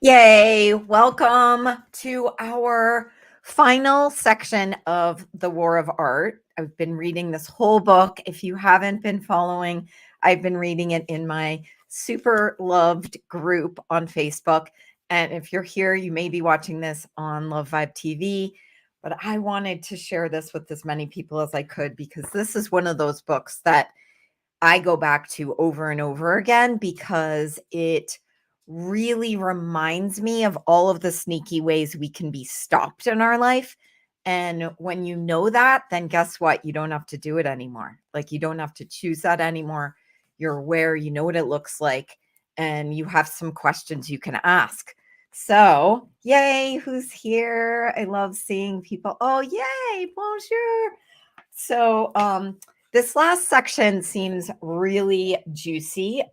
Yay! Welcome to our final section of The War of Art. I've been reading this whole book. If you haven't been following, I've been reading it in my super loved group on Facebook. And if you're here, you may be watching this on Love Vibe TV. But I wanted to share this with as many people as I could because this is one of those books that I go back to over and over again because it really reminds me of all of the sneaky ways we can be stopped in our life. And when you know that, then guess what? You don't have to do it anymore. Like you don't have to choose that anymore. You're aware, you know what it looks like, and you have some questions you can ask. So, yay, who's here? I love seeing people. Oh, yay, bonjour. So, this last section seems really juicy.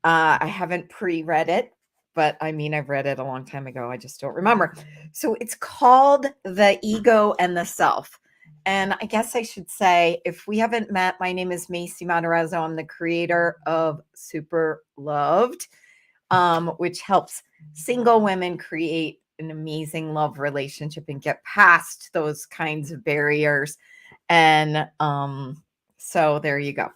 I haven't pre-read it, but I mean, I've read it a long time ago. I just don't remember. So it's called The Ego and the Self. And I guess I should say, if we haven't met, my name is Macy Matarazzo. I'm the creator of Super Loved, which helps single women create an amazing love relationship and get past those kinds of barriers. And so there you go.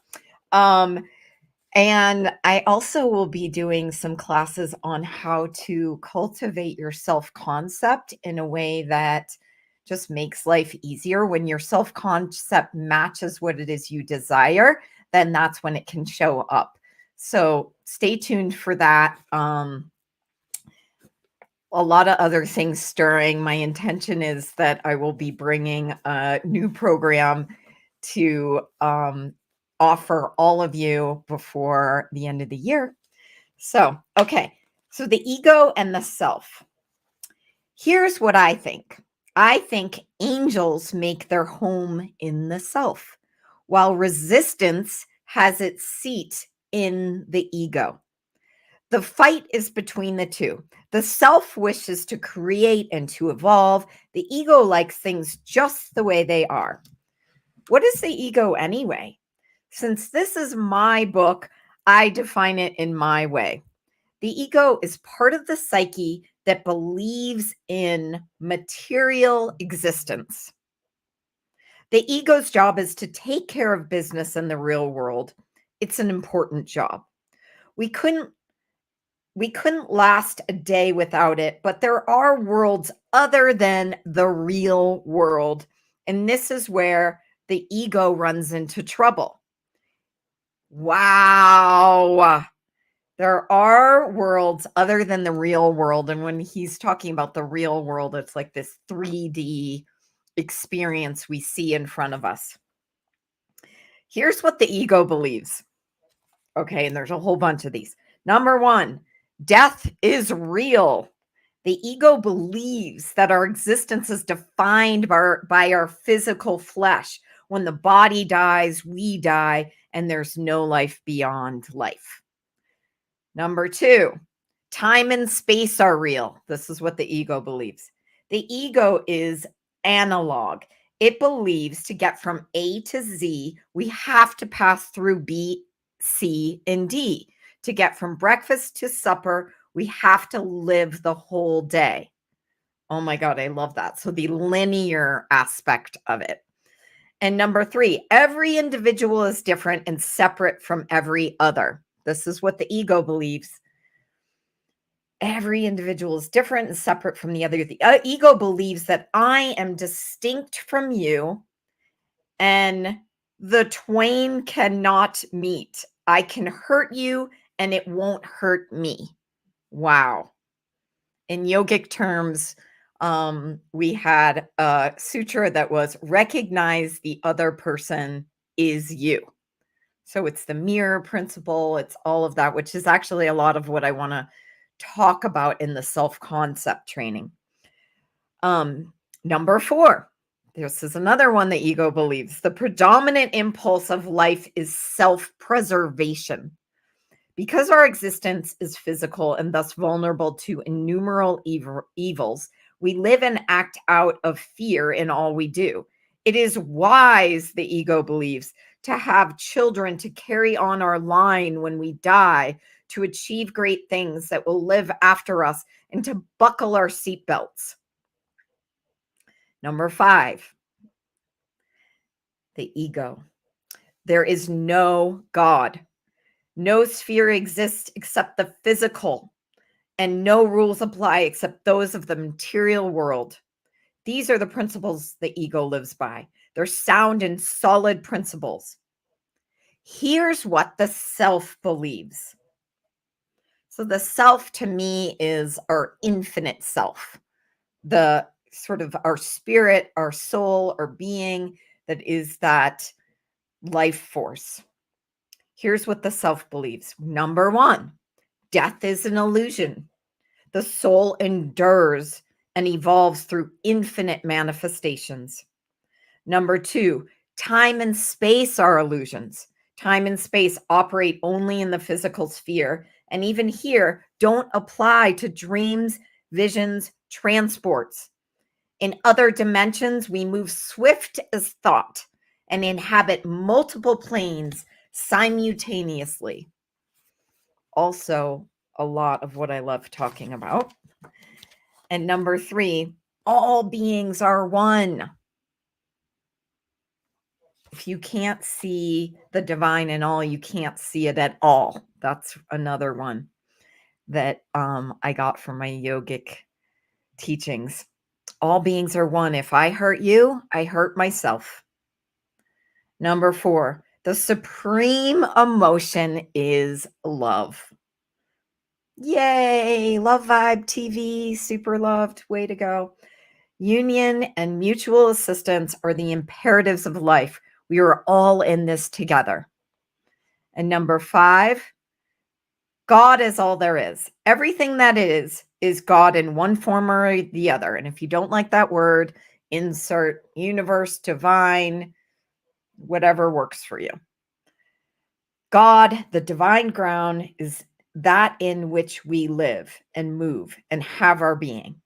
And I also will be doing some classes on how to cultivate your self concept in a way that just makes life easier. When your self concept matches what it is you desire, then that's when it can show up. So stay tuned for that. A lot of other things stirring. My intention is that I will be bringing a new program to offer all of you before the end of the year. So, okay. So the ego and the self. Here's what I think. I think angels make their home in the self, while resistance has its seat in the ego. The fight is between the two. The self wishes to create and to evolve. The ego likes things just the way they are. What is the ego anyway? Since this is my book, I define it in my way. The ego is part of the psyche that believes in material existence. The ego's job is to take care of business in the real world. It's an important job. We couldn't last a day without it, but there are worlds other than the real world. And this is where the ego runs into trouble. Wow. There are worlds other than the real world. And when he's talking about the real world, it's like this 3D experience we see in front of us. Here's what the ego believes. Okay, and there's a whole bunch of these. Number one, death is real. The ego believes that our existence is defined by our physical flesh. When the body dies, we die, and there's no life beyond life. Number two, time and space are real. This is what the ego believes. The ego is analog. It believes to get from A to Z, we have to pass through B, C, and D. To get from breakfast to supper, we have to live the whole day. Oh my God, I love that. So the linear aspect of it. And number three, every individual is different and separate from every other. This is what the ego believes. Every individual is different and separate from the other. The ego believes that I am distinct from you and the twain cannot meet. I can hurt you and it won't hurt me. Wow. In yogic terms, we had a sutra that was recognize the other person is you. So it's the mirror principle. It's all of that, which is actually a lot of what I want to talk about in the self-concept training. Number four, this is another one the ego believes. The predominant impulse of life is self-preservation. Because our existence is physical and thus vulnerable to innumerable evils, we live and act out of fear in all we do. It is wise, the ego believes, to have children to carry on our line when we die, to achieve great things that will live after us, and to buckle our seatbelts. Number 5, the ego. There is no God. No sphere exists except the physical, and no rules apply except those of the material world. These are the principles the ego lives by. They're sound and solid principles. Here's what the self believes. So the self to me is our infinite self, the sort of our spirit, our soul, our being that is that life force. Here's what the self believes. Number 1, death is an illusion. The soul endures and evolves through infinite manifestations. Number 2, time and space are illusions. Time and space operate only in the physical sphere, and even here don't apply to dreams, visions, transports. In other dimensions, we move swift as thought and inhabit multiple planes simultaneously. Also, a lot of what I love talking about. And number 3, all beings are one. If you can't see the divine in all, you can't see it at all. That's another one that I got from my yogic teachings. All beings are one. If I hurt you, I hurt myself. Number 4, the supreme emotion is love. Yay! Love Vibe TV, super loved. Way to go. Union and mutual assistance are the imperatives of life. We are all in this together. And number 5, God is all there is. Everything that is God in one form or the other. And if you don't like that word, insert universe, divine, whatever works for you. God, the divine ground, is that in which we live and move and have our being.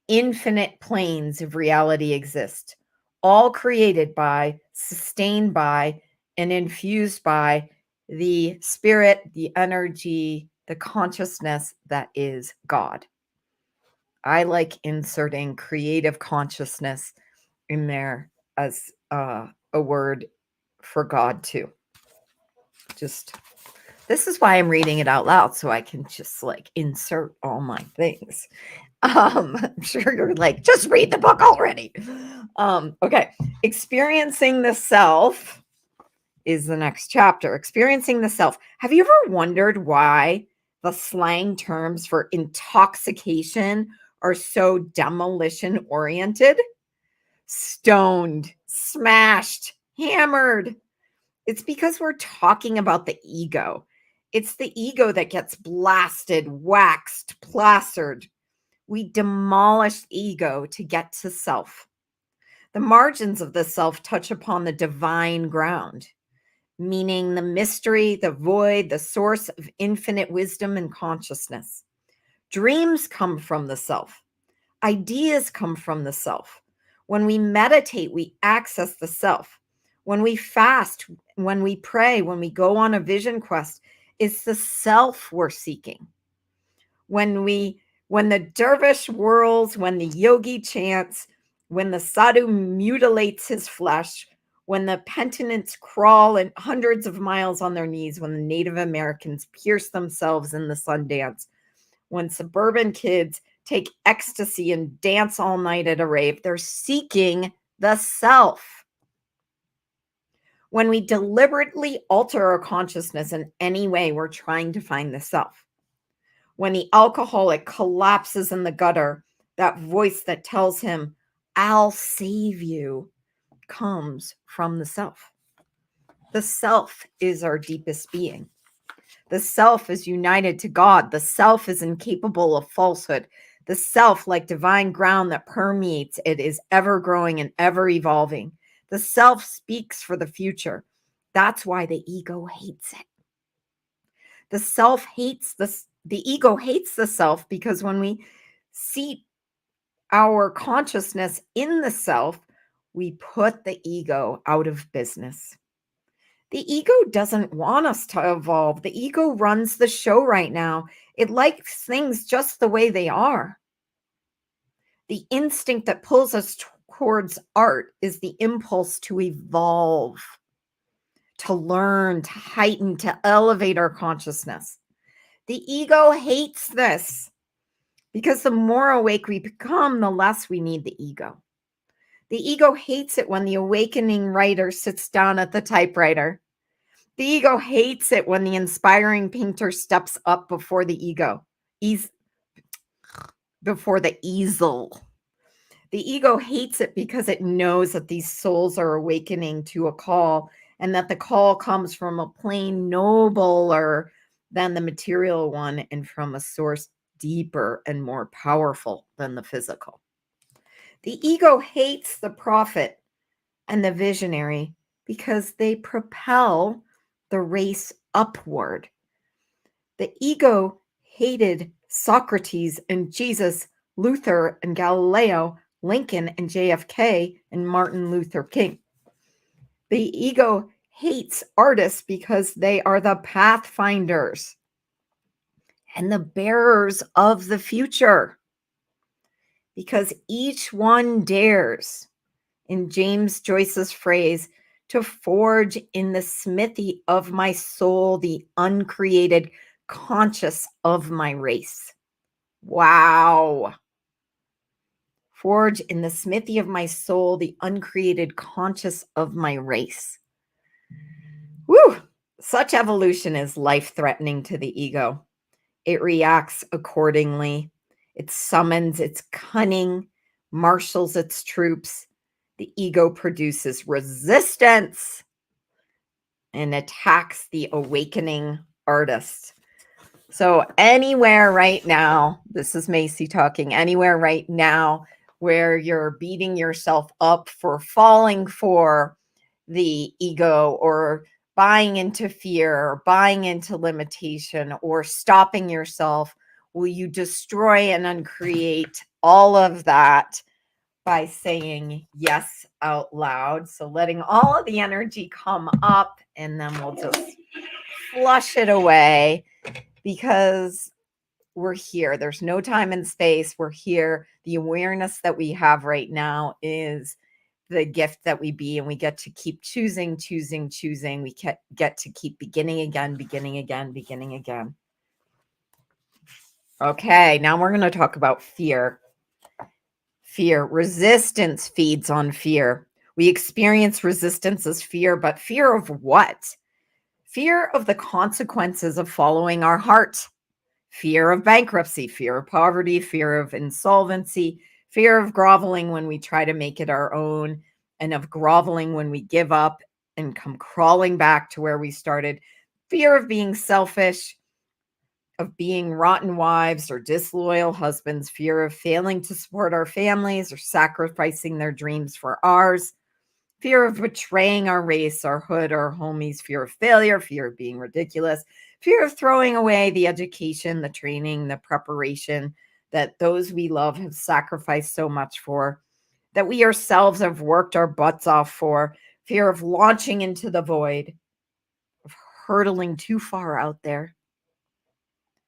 Infinite planes of reality exist, all created by, sustained by, and infused by the spirit, the energy, the consciousness that is God. I like inserting creative consciousness in there as a word for God too. Just, this is why I'm reading it out loud, so I can just like insert all my things. I'm sure you're like, just read the book already. Okay. Experiencing the self is the next chapter. Experiencing the self. Have you ever wondered why the slang terms for intoxication are so demolition oriented? Stoned, smashed, hammered. It's because we're talking about the ego. It's the ego that gets blasted, waxed, plastered. We demolish ego to get to self. The margins of the self touch upon the divine ground, meaning the mystery, the void, the source of infinite wisdom and consciousness. Dreams come from the self. Ideas come from the self. When we meditate, we access the self. When we fast, when we pray, when we go on a vision quest, it's the self we're seeking. When the dervish whirls, when the yogi chants, when the sadhu mutilates his flesh, when the penitents crawl in hundreds of miles on their knees, when the Native Americans pierce themselves in the sun dance, when suburban kids take ecstasy and dance all night at a rave, they're seeking the self. When we deliberately alter our consciousness in any way, we're trying to find the self. When the alcoholic collapses in the gutter, that voice that tells him, I'll save you, comes from the self. The self is our deepest being. The self is united to God. The self is incapable of falsehood. The self, like divine ground that permeates it, is ever growing and ever evolving. The self speaks for the future. That's why the ego hates it. The ego hates the self because when we seat our consciousness in the self, we put the ego out of business. The ego doesn't want us to evolve. The ego runs the show right now. It likes things just the way they are. The instinct that pulls us towards art is the impulse to evolve, to learn, to heighten, to elevate our consciousness. The ego hates this because the more awake we become, the less we need the ego. The ego hates it when the awakening writer sits down at the typewriter. The ego hates it when the inspiring painter steps up before the before the easel. The ego hates it because it knows that these souls are awakening to a call, and that the call comes from a plane nobler than the material one and from a source deeper and more powerful than the physical. The ego hates the prophet and the visionary because they propel the race upward. The ego hated Socrates and Jesus, Luther and Galileo, Lincoln and JFK, and Martin Luther King. The ego hates artists because they are the pathfinders and the bearers of the future. Because each one dares, in James Joyce's phrase, to forge in the smithy of my soul the uncreated conscious of my race. Wow. Forge in the smithy of my soul the uncreated conscious of my race. Woo! Such evolution is life-threatening to the ego. It reacts accordingly. It summons its cunning, marshals its troops. The ego produces resistance and attacks the awakening artist. So anywhere right now, this is Macy talking, anywhere right now where you're beating yourself up for falling for the ego or buying into fear or buying into limitation or stopping yourself, will you destroy and uncreate all of that by saying yes out loud? So letting all of the energy come up, and then we'll just flush it away because we're here. There's no time and space. We're here. The awareness that we have right now is the gift that we be, and we get to keep choosing. We get to keep beginning again. Okay, now we're going to talk about fear. Fear. Resistance feeds on fear. We experience resistance as fear, but fear of what? Fear of the consequences of following our heart. Fear of bankruptcy, fear of poverty, fear of insolvency, fear of groveling when we try to make it our own, and of groveling when we give up and come crawling back to where we started. Fear of being selfish, of being rotten wives or disloyal husbands, fear of failing to support our families or sacrificing their dreams for ours, fear of betraying our race, our hood, our homies, fear of failure, fear of being ridiculous, fear of throwing away the education, the training, the preparation that those we love have sacrificed so much for, that we ourselves have worked our butts off for, fear of launching into the void, of hurtling too far out there,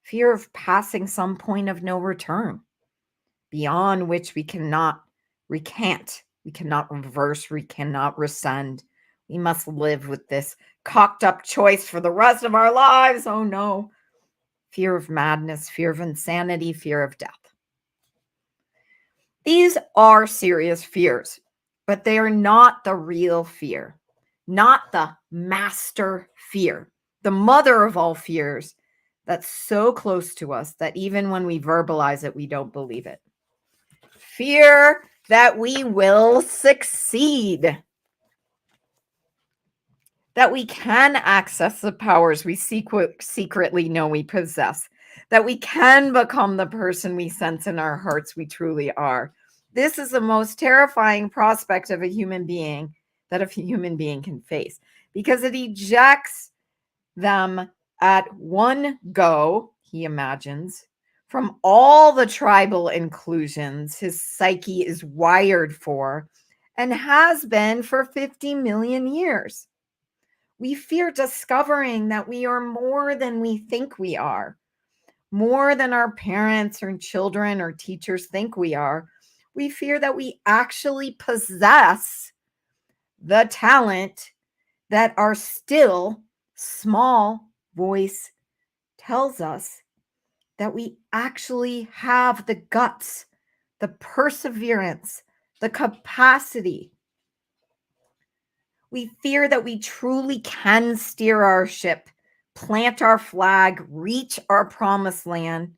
fear of passing some point of no return, beyond which we cannot recant, we cannot reverse, we cannot rescind. We must live with this cocked up choice for the rest of our lives. Oh no. Fear of madness, fear of insanity, fear of death. These are serious fears, but they are not the real fear, not the master fear, the mother of all fears that's so close to us that even when we verbalize it, we don't believe it. Fear that we will succeed, that we can access the powers we secretly know we possess, that we can become the person we sense in our hearts we truly are. This is the most terrifying prospect of a human being that a human being can face, because it ejects them at one go, he imagines, from all the tribal inclusions his psyche is wired for and has been for 50 million years. We fear discovering that we are more than we think we are, more than our parents or children or teachers think we are. We fear that we actually possess the talent that our still small voice tells us that we actually have the guts, the perseverance, the capacity. We fear that we truly can steer our ship, plant our flag, reach our promised land.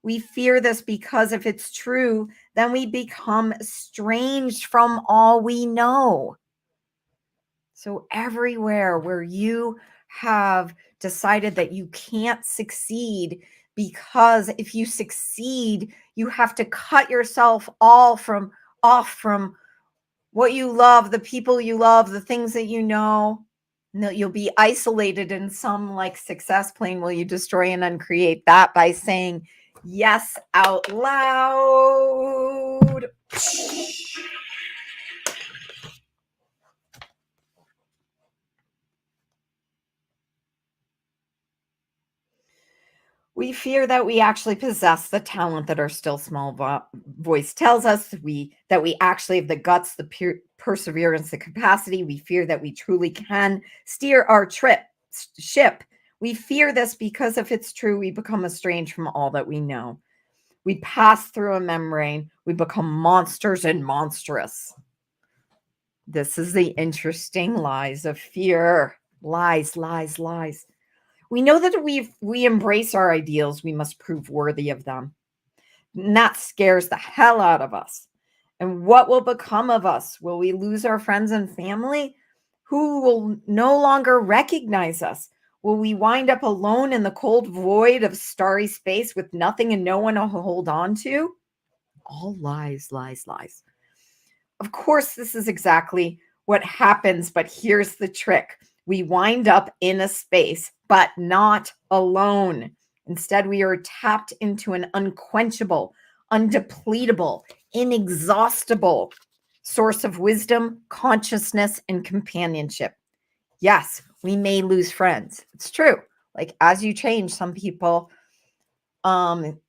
We fear this because if it's true, then we become estranged from all we know. So, everywhere where you have decided that you can't succeed because if you succeed, you have to cut yourself off from what you love, the people you love, the things that you know. No, you'll be isolated in some like success plane. Will you destroy and uncreate that by saying yes out loud? We fear that we actually possess the talent that our still small voice tells us. That we actually have the guts, the perseverance, the capacity. We fear that we truly can steer our ship. We fear this because if it's true, we become estranged from all that we know. We pass through a membrane. We become monsters and monstrous. This is the interesting lies of fear. Lies, lies, lies. We know that if we embrace our ideals, we must prove worthy of them. And that scares the hell out of us. And what will become of us? Will we lose our friends and family? Who will no longer recognize us? Will we wind up alone in the cold void of starry space with nothing and no one to hold on to? All lies, lies, lies. Of course, this is exactly what happens, but here's the trick. We wind up in a space, but not alone. Instead, we are tapped into an unquenchable, undepletable, inexhaustible source of wisdom, consciousness, and companionship. Yes, we may lose friends. It's true. Like as you change, some people, even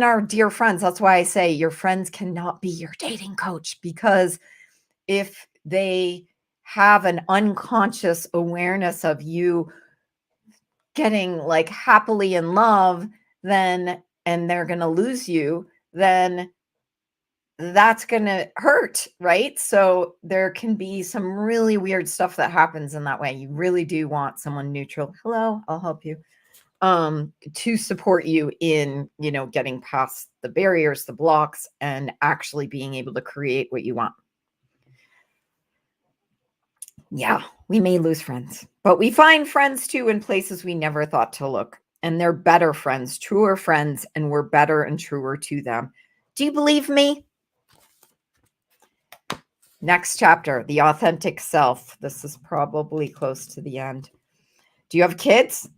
our dear friends, that's why I say your friends cannot be your dating coach, because if they have an unconscious awareness of you getting like happily in love, then and they're going to lose you, then that's going to hurt, right? So there can be some really weird stuff that happens in that way. You really do want someone neutral. Hello, I'll help you. To support you in, getting past the barriers, the blocks, and actually being able to create what you want. Yeah, we may lose friends, but we find friends too in places we never thought to look. And they're better friends, truer friends, and we're better and truer to them. Do you believe me? Next chapter, the authentic self. This is probably close to the end. Do you have kids?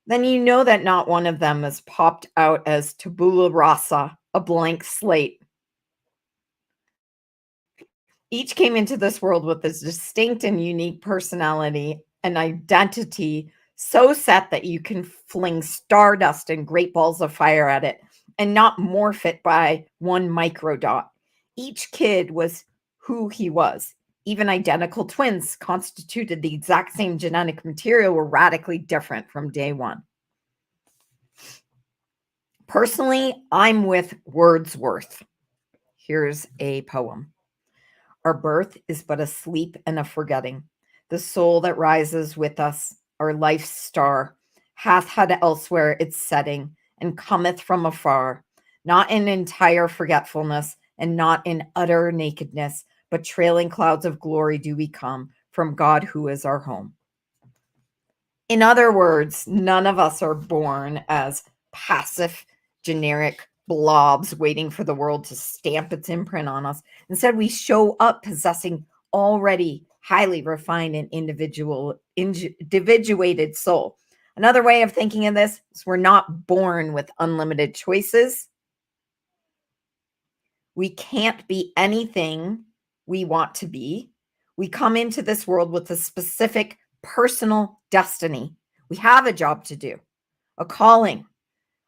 Then you know that not one of them has popped out as tabula rasa, a blank slate. Each came into this world with this distinct and unique personality and identity so set that you can fling stardust and great balls of fire at it and not morph it by one microdot. Each kid was who he was. Even identical twins constituted the exact same genetic material were radically different from day one. Personally, I'm with Wordsworth. Here's a poem. Our birth is but a sleep and a forgetting. The soul that rises with us, our life's star, hath had elsewhere its setting, and cometh from afar, not in entire forgetfulness, and not in utter nakedness, but trailing clouds of glory do we come from God who is our home. In other words, none of us are born as passive, generic blobs waiting for the world to stamp its imprint on us. Instead, we show up possessing already highly refined and individuated soul. Another way of thinking of this is we're not born with unlimited choices. We can't be anything we want to be. We come into this world with a specific personal destiny. We have a job to do, a calling,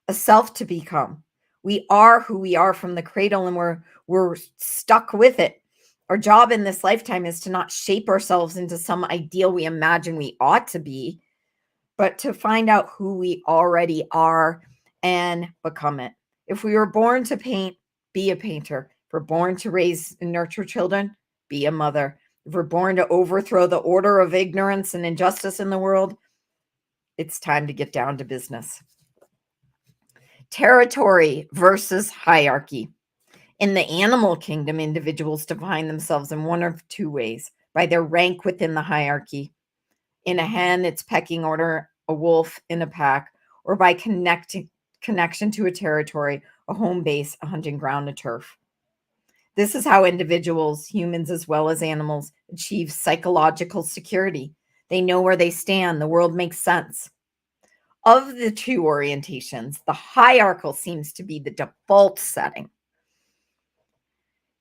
a self to become. We are who we are from the cradle, and we're stuck with it. Our job in this lifetime is to not shape ourselves into some ideal we imagine we ought to be, but to find out who we already are and become it. If we were born to paint, be a painter. If we're born to raise and nurture children, be a mother. If we're born to overthrow the order of ignorance and injustice in the world, it's time to get down to business. Territory versus hierarchy. In the animal kingdom, individuals define themselves in one of two ways: by their rank within the hierarchy. In a hen, it's pecking order; a wolf in a pack; or by connection to a territory, a home base, a hunting ground, a turf. This is how individuals, humans as well as animals, achieve psychological security. They know where they stand. The world makes sense. Of the two orientations, the hierarchical seems to be the default setting.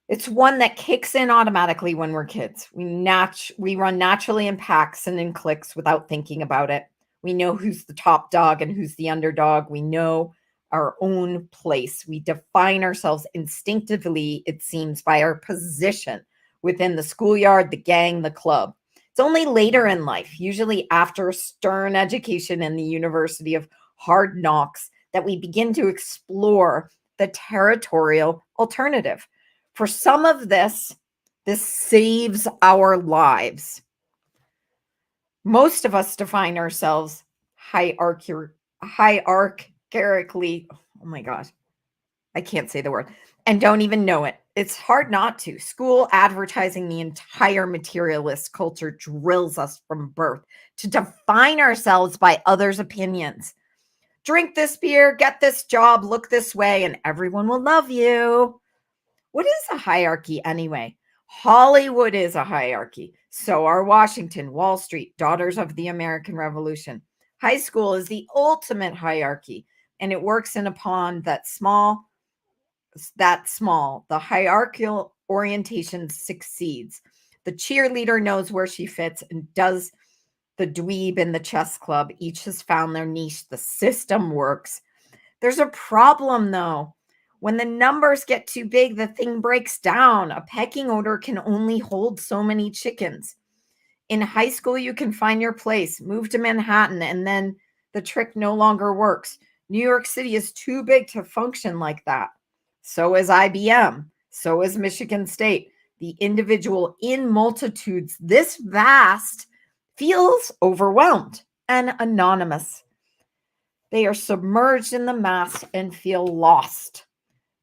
It's one that kicks in automatically when we're kids. We run naturally in packs and in cliques without thinking about it. We know who's the top dog and who's the underdog. We know our own place. We define ourselves instinctively, it seems, by our position within the schoolyard, the gang, the club. It's only later in life, usually after a stern education in the University of Hard Knocks, that we begin to explore the territorial alternative. For some of this saves our lives. Most of us define ourselves hierarchically. Oh my God, I can't say the word, and don't even know it. It's hard not to. School, advertising, the entire materialist culture drills us from birth to define ourselves by others' opinions. Drink this beer, get this job, look this way, and everyone will love you. What is a hierarchy anyway? Hollywood is a hierarchy. So are Washington, Wall Street, daughters of the American Revolution. High school is the ultimate hierarchy, and it works in a pond that's small. The hierarchical orientation succeeds. The cheerleader knows where she fits and does the dweeb in the chess club. Each has found their niche. The system works. There's a problem though. When the numbers get too big, the thing breaks down. A pecking order can only hold so many chickens. In high school, you can find your place, move to Manhattan, and then the trick no longer works. New York City is too big to function like that. So is IBM. So is Michigan State. The individual in multitudes this vast feels overwhelmed and anonymous. They are submerged in the mass and feel lost.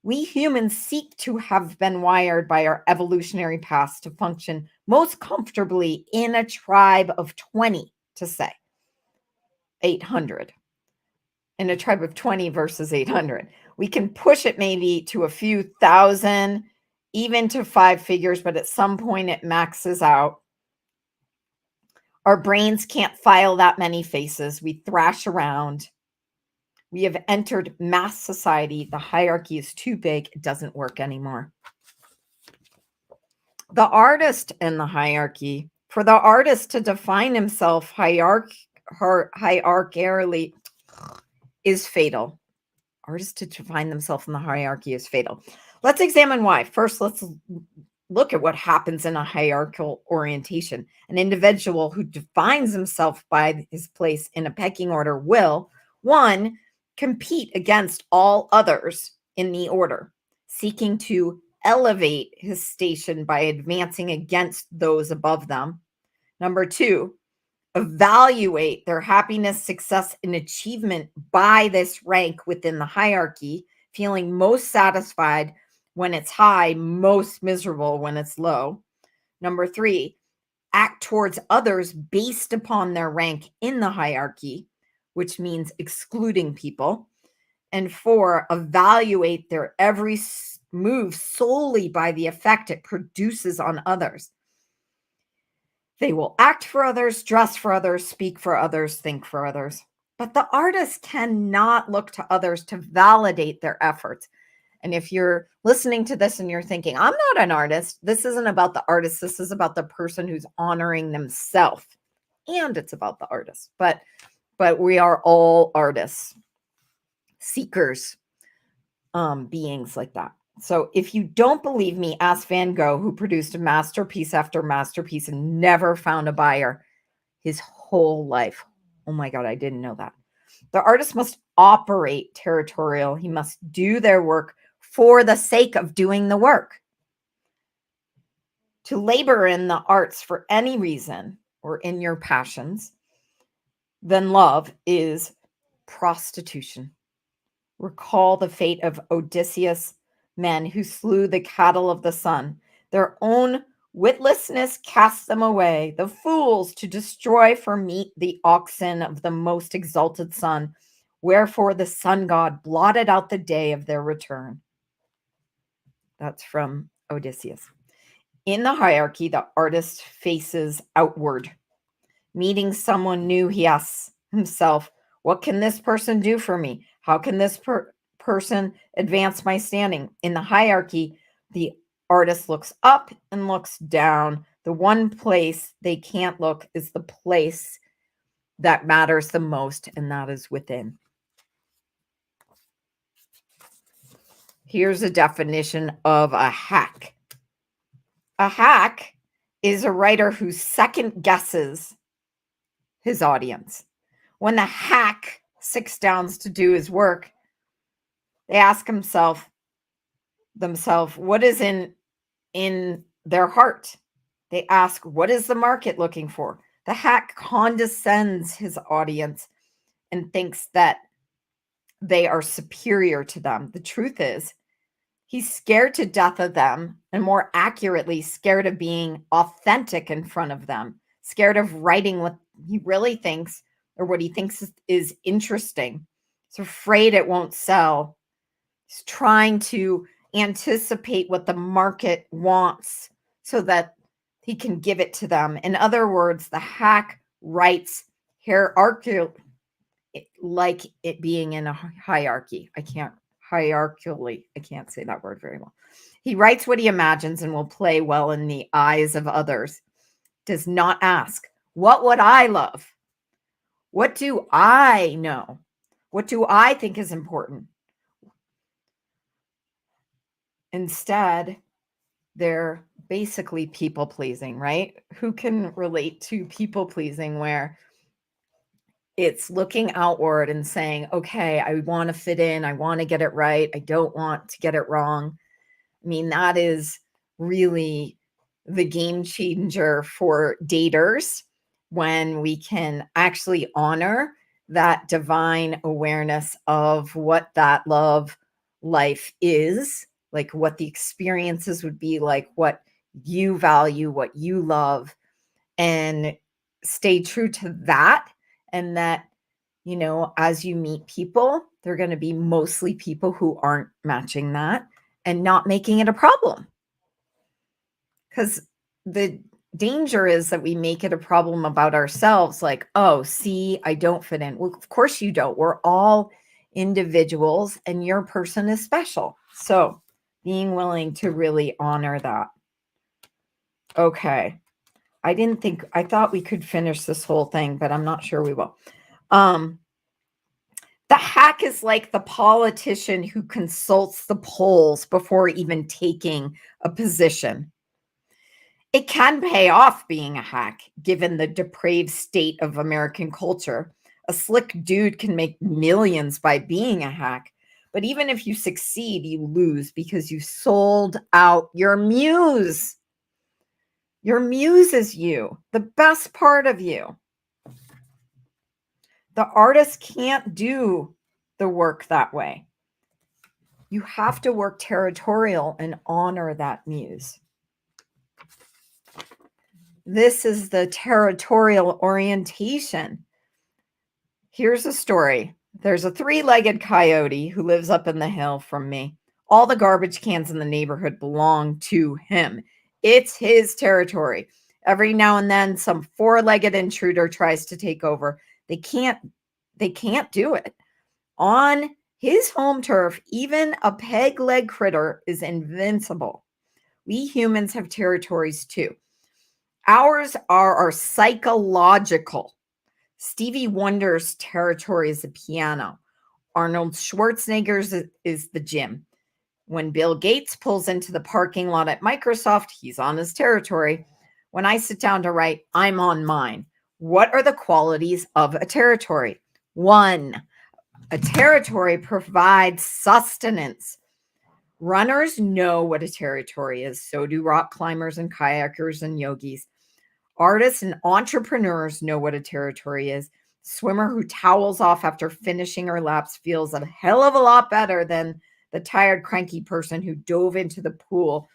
We humans seek to have been wired by our evolutionary past to function most comfortably in a tribe of 20, to say 800. In a tribe of 20 versus 800. We can push it maybe to a few thousand, even to 5 figures, but at some point it maxes out. Our brains can't file that many faces. We thrash around. We have entered mass society. The hierarchy is too big. It doesn't work anymore. The artist and the hierarchy. For the artist to define himself hierarchically is fatal. Artists to define themselves in the hierarchy is fatal. Let's examine why. First, let's look at what happens in a hierarchical orientation. An individual who defines himself by his place in a pecking order will, one, compete against all others in the order, seeking to elevate his station by advancing against those above them. Number two, evaluate their happiness, success, and achievement by this rank within the hierarchy, feeling most satisfied when it's high, most miserable when it's low. Number three, act towards others based upon their rank in the hierarchy, which means excluding people. And four, evaluate their every move solely by the effect it produces on others. They will act for others, dress for others, speak for others, think for others. But the artist cannot look to others to validate their efforts. And if you're listening to this and you're thinking, I'm not an artist, this isn't about the artist. This is about the person who's honoring themselves. And it's about the artist. But we are all artists, seekers, beings like that. So if you don't believe me, ask Van Gogh, who produced masterpiece after masterpiece and never found a buyer his whole life. Oh my God, I didn't know that. The artist must operate territorial. He must do their work for the sake of doing the work. To labor in the arts for any reason or in your passions, then love is prostitution. Recall the fate of Odysseus' men who slew the cattle of the sun. Their own witlessness cast them away, the fools to destroy for meat the oxen of the most exalted sun. Wherefore the sun god blotted out the day of their return. That's from Odysseus. In the hierarchy, the artist faces outward. Meeting someone new, he asks himself, what can this person do for me? How can this person advance my standing? In the hierarchy, the artist looks up and looks down. The one place they can't look is the place that matters the most, and that is within. Here's a definition of a hack. A hack is a writer who second guesses his audience. When the hack sits down to do his work, they ask themselves, what is in their heart? They ask, what is the market looking for? The hack condescends his audience and thinks that they are superior to them. The truth is, he's scared to death of them, and more accurately, scared of being authentic in front of them, scared of writing what he really thinks or what he thinks is interesting. He's afraid it won't sell. He's trying to anticipate what the market wants so that he can give it to them. In other words, the hack writes hierarchical, like it being in a hierarchy. I can't say that word very well. He writes what he imagines and will play well in the eyes of others. Does not ask, what would I love? What do I know? What do I think is important? Instead, they're basically people pleasing, right? Who can relate to people pleasing where it's looking outward and saying, okay, I want to fit in. I want to get it right. I don't want to get it wrong. I mean, that is really the game changer for daters when we can actually honor that divine awareness of what that love life is, like what the experiences would be like, what you value, what you love, and stay true to that. And that, as you meet people, they're going to be mostly people who aren't matching that and not making it a problem. Because the danger is that we make it a problem about ourselves, like, oh, see, I don't fit in. Well, of course you don't. We're all individuals and your person is special. So being willing to really honor that. Okay. I thought we could finish this whole thing, but I'm not sure we will. The hack is like the politician who consults the polls before even taking a position. It can pay off being a hack, given the depraved state of American culture. A slick dude can make millions by being a hack. But even if you succeed, you lose because you sold out your muse. Your muse is you, the best part of you. The artist can't do the work that way. You have to work territorial and honor that muse. This is the territorial orientation. Here's a story. There's a three-legged coyote who lives up in the hill from me. All the garbage cans in the neighborhood belong to him. It's his territory. Every now and then, some four-legged intruder tries to take over. They can't do it. On His home turf, even a peg leg critter, is invincible. We humans have territories too. Ours are our psychological. Stevie Wonder's territory is the piano. Arnold Schwarzenegger's is the gym. When Bill Gates pulls into the parking lot at Microsoft, he's on his territory. When I sit down to write, I'm on mine. What are the qualities of a territory? 1, a territory provides sustenance. Runners know what a territory is. So do rock climbers and kayakers and yogis. Artists and entrepreneurs know what a territory is. Swimmer who towels off after finishing her laps feels a hell of a lot better than the tired, cranky person who dove into the pool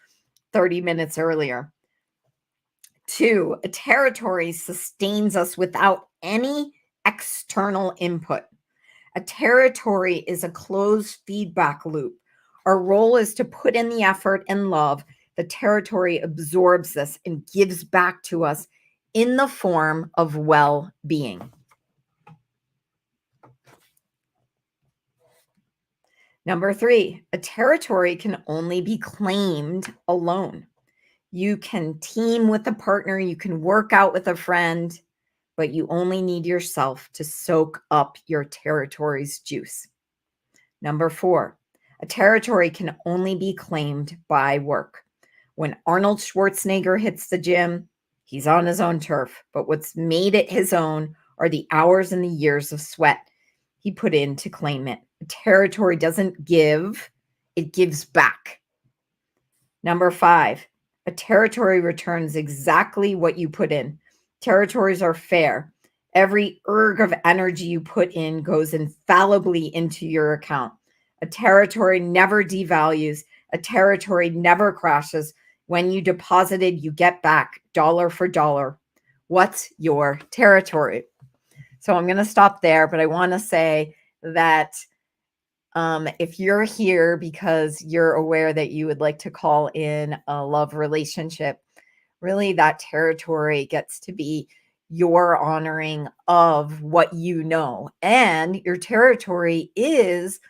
30 minutes earlier. 2, a territory sustains us without any external input. A territory is a closed feedback loop. Our role is to put in the effort and love. The territory absorbs this and gives back to us in the form of well-being. Number 3, a territory can only be claimed alone. You can team with a partner, you can work out with a friend, but you only need yourself to soak up your territory's juice. Number 4, a territory can only be claimed by work. When Arnold Schwarzenegger hits the gym, he's on his own turf, but what's made it his own are the hours and the years of sweat he put in to claim it. A territory doesn't give, it gives back. Number 5, a territory returns exactly what you put in. Territories are fair. Every erg of energy you put in goes infallibly into your account. A territory never devalues. A territory never crashes. When you deposited, you get back dollar for dollar. What's your territory? So I'm going to stop there, but I want to say that if you're here because you're aware that you would like to call in a love relationship, really that territory gets to be your honoring of what you know. And your territory is,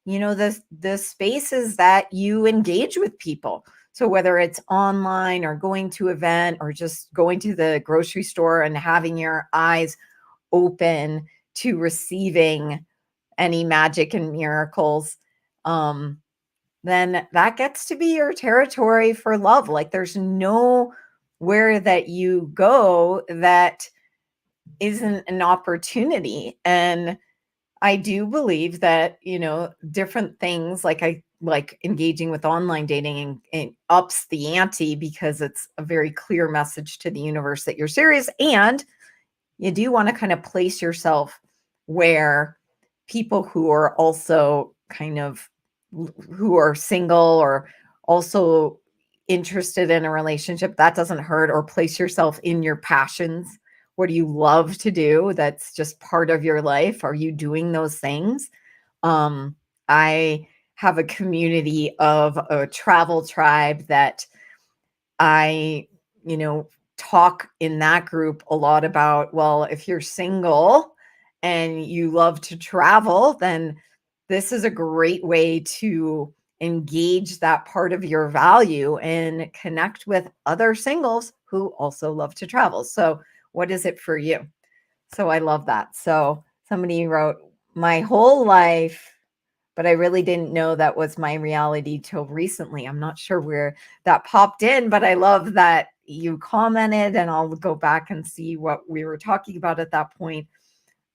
the spaces that you engage with people. So whether it's online or going to an event or just going to the grocery store and having your eyes open to receiving any magic and miracles, then that gets to be your territory for love. Like there's nowhere that you go that isn't an opportunity. And I do believe that, different things like engaging with online dating and ups the ante because it's a very clear message to the universe that you're serious. And you do want to kind of place yourself where people who are also who are single or also interested in a relationship, that doesn't hurt. Or place yourself in your passions. What do you love to do? That's just part of your life. Are you doing those things? I have a community of a travel tribe that I, talk in that group a lot about, well, if you're single and you love to travel, then this is a great way to engage that part of your value and connect with other singles who also love to travel. So, what is it for you? So, I love that. So, somebody wrote, my whole life, but I really didn't know that was my reality till recently. I'm not sure where that popped in, but I love that you commented, and I'll go back and see what we were talking about at that point.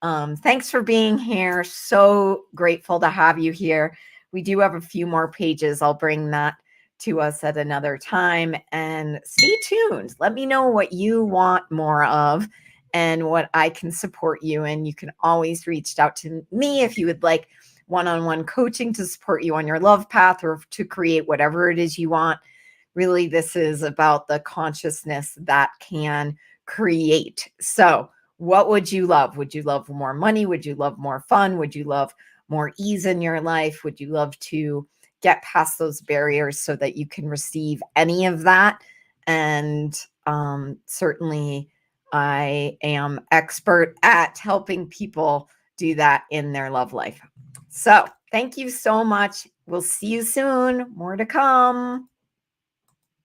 Thanks for being here. So grateful to have you here. We do have a few more pages. I'll bring that to us at another time, and stay tuned. Let me know what you want more of and what I can support you in. You can always reach out to me if you would like one-on-one coaching to support you on your love path or to create whatever it is you want. Really, this is about the consciousness that can create. So what would you love? Would you love more money? Would you love more fun? Would you love more ease in your life? Would you love to get past those barriers so that you can receive any of that? And certainly I am expert at helping people do that in their love life. So Thank you so much. We'll see you soon. More to come.